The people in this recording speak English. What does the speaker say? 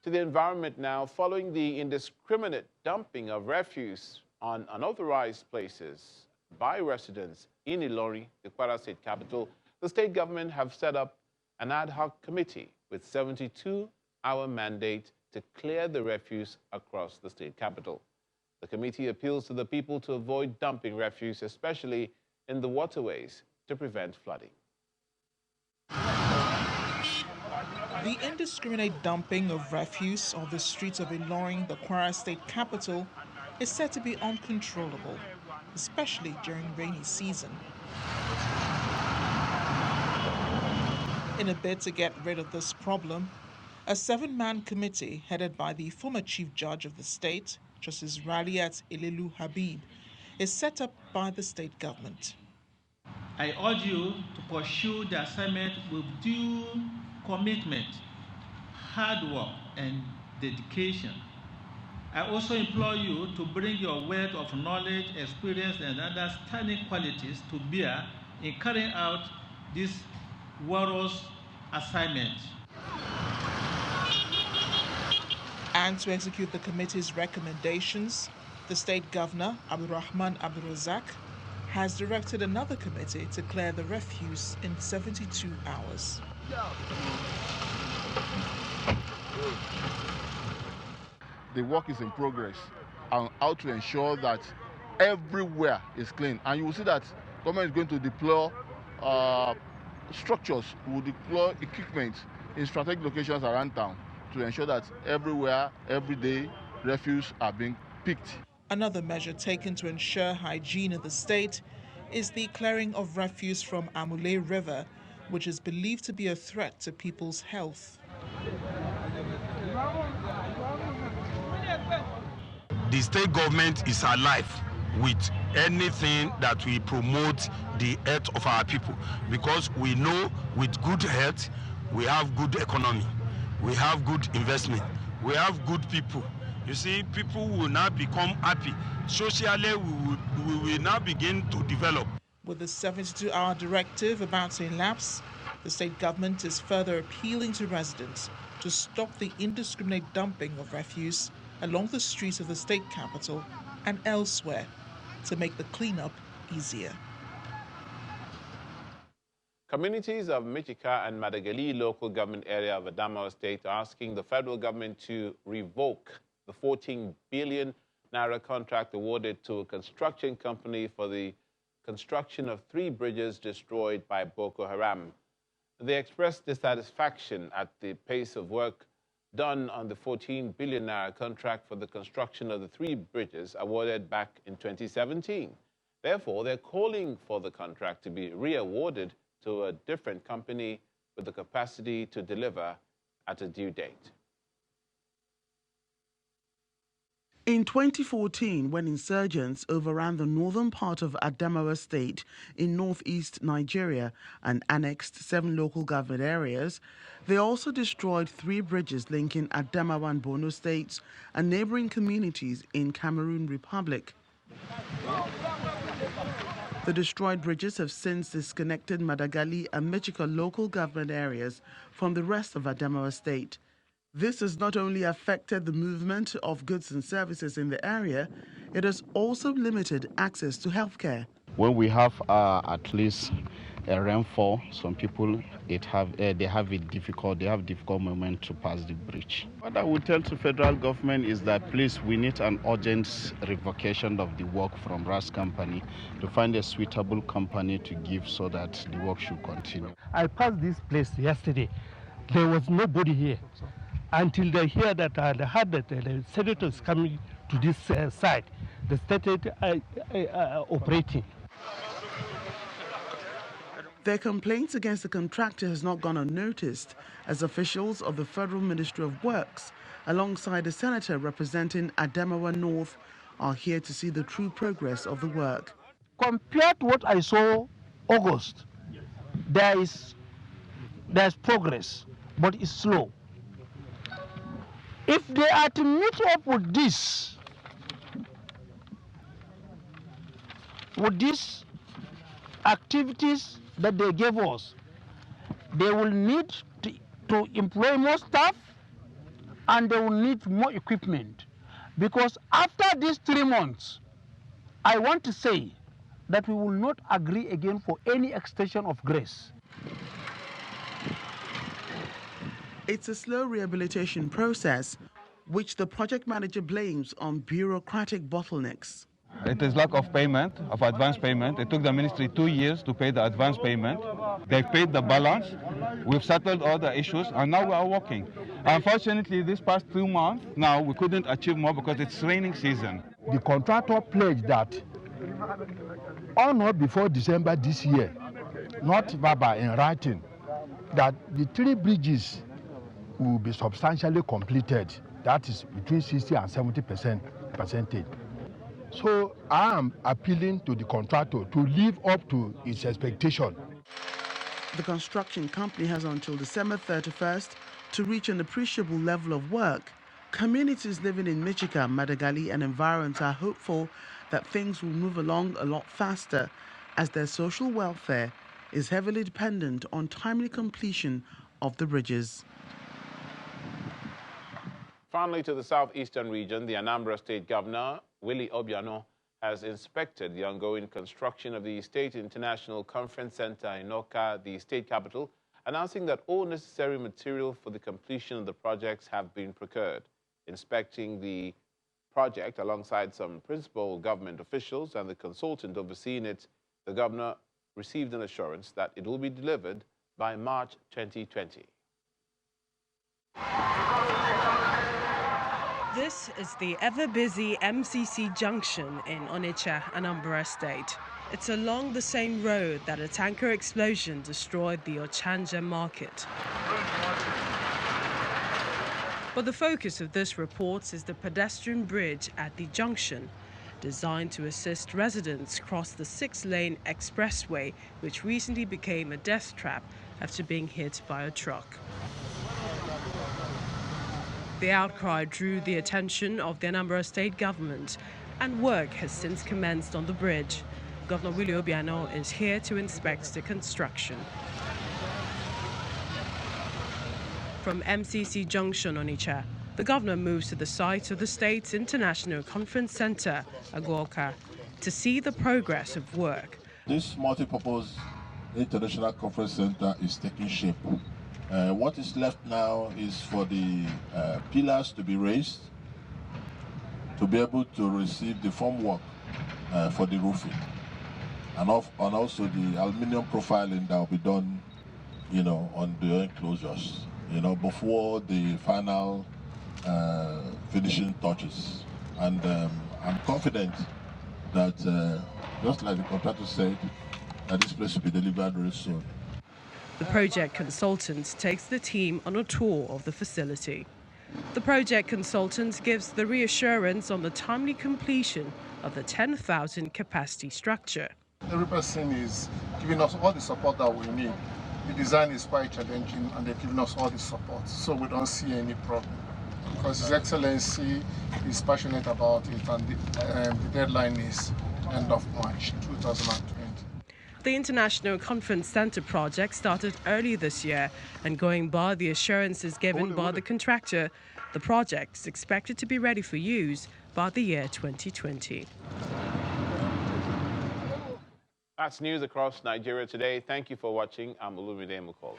To the environment now, following the indiscriminate dumping of refuse on unauthorized places by residents in Ilorin, the Kwara State capital, the state government have set up an ad hoc committee with 72-hour mandate to clear the refuse across the state capital. The committee appeals to the people to avoid dumping refuse, especially in the waterways, to prevent flooding. The indiscriminate dumping of refuse on the streets of Ilorin, the Kwara State capital, is said to be uncontrollable, especially during rainy season. In a bid to get rid of this problem, a 7-man committee headed by the former chief judge of the state, Justice Raliat Elelu Habib, is set up by the state government. I urge you to pursue the assignment with due commitment, hard work, and dedication. I also implore you to bring your wealth of knowledge, experience, and understanding qualities to bear in carrying out this world's assignment. And to execute the committee's recommendations, the state governor, Abdurrahman Abdulrazak, has directed another committee to clear the refuse in 72 hours. The work is in progress on how to ensure that everywhere is clean. And you will see that government is going to deploy structures, will deploy equipment in strategic locations around town to ensure that everywhere, every day, refuse are being picked. Another measure taken to ensure hygiene in the state is the clearing of refuse from Amule River, which is believed to be a threat to people's health. The state government is alive with anything that will promote the health of our people, because we know with good health, we have good economy, we have good investment, we have good people. You see, people will now become happy. Socially, we will now begin to develop. With the 72-hour directive about to elapse, the state government is further appealing to residents to stop the indiscriminate dumping of refuse along the streets of the state capital and elsewhere to make the cleanup easier. Communities of Michika and Madagali local government area of Adamawa State are asking the federal government to revoke the 14 billion naira contract awarded to a construction company for the construction of 3 bridges destroyed by Boko Haram. They expressed dissatisfaction at the pace of work done on the 14 billion naira contract for the construction of the 3 bridges awarded back in 2017. Therefore, they're calling for the contract to be re-awarded to a different company with the capacity to deliver at a due date. In 2014, when insurgents overran the northern part of Adamawa State in northeast Nigeria and annexed 7 local government areas, they also destroyed 3 bridges linking Adamawa and Borno states and neighboring communities in Cameroon Republic. The destroyed bridges have since disconnected Madagali and Michika local government areas from the rest of Adamawa State. This has not only affected the movement of goods and services in the area, it has also limited access to healthcare. When we have at least a rainfall, some people they have a difficult moment to pass the bridge. What I would tell the federal government is that please, we need an urgent revocation of the work from RAS company to find a suitable company to give so that the work should continue. I passed this place yesterday. There was nobody here until they hear that they heard that the senators coming to this site. They started operating. Their complaints against the contractor has not gone unnoticed, as officials of the Federal Ministry of Works, alongside a senator representing Adamawa North, are here to see the true progress of the work. Compared to what I saw August, there's progress, but it's slow. If they are to meet up with these activities that they gave us, they will need to employ more staff and they will need more equipment. Because after these 3 months, I want to say that we will not agree again for any extension of grace. It's a slow rehabilitation process, which the project manager blames on bureaucratic bottlenecks. It is lack of payment, of advance payment. It took the ministry 2 years to pay the advance payment. They've paid the balance. We've settled all the issues, and now we are working. Unfortunately, this past 2 months, now we couldn't achieve more because it's raining season. The contractor pledged that on or before December this year, not verbal, in writing, that the 3 bridges will be substantially completed. That is between 60 and 70%. So I am appealing to the contractor to live up to its expectation. The construction company has until December 31st to reach an appreciable level of work. Communities living in Michika, Madagali and environs are hopeful that things will move along a lot faster, as their social welfare is heavily dependent on timely completion of the bridges. Finally, to the southeastern region, the Anambra State Governor, Obiano, has inspected the ongoing construction of the State International Conference Center in Awka, the state capital, announcing that all necessary material for the completion of the projects have been procured. Inspecting the project alongside some principal government officials and the consultant overseeing it, the governor received an assurance that it will be delivered by March 2020. This is the ever-busy MCC junction in Onitsha, Anambra State. It's along the same road that a tanker explosion destroyed the Ochanja market. But the focus of this report is the pedestrian bridge at the junction, designed to assist residents cross the 6-lane expressway, which recently became a death trap after being hit by a truck. The outcry drew the attention of the Anambra State government, and work has since commenced on the bridge. Governor Obiano is here to inspect the construction. From MCC Junction, Onitsha, the governor moves to the site of the state's International Conference Center, Agwoka, to see the progress of work. This multi-purpose International Conference Center is taking shape. What is left now is for the pillars to be raised, to be able to receive the formwork for the roofing, and also the aluminium profiling that will be done, on the enclosures, before the final finishing touches. And I'm confident that, just like the contractor said, that this place will be delivered very soon. The project consultant takes the team on a tour of the facility. The project consultant gives the reassurance on the timely completion of the 10,000 capacity structure. Every person is giving us all the support that we need. The design is quite challenging and they're giving us all the support, so we don't see any problem. Because His Excellency is passionate about it, and the deadline is end of March 2020. The International Conference Center project started early this year, and going by the assurances given by the contractor, the project is expected to be ready for use by the year 2020. That's news across Nigeria today. Thank you for watching. I'm Olumide Mukol.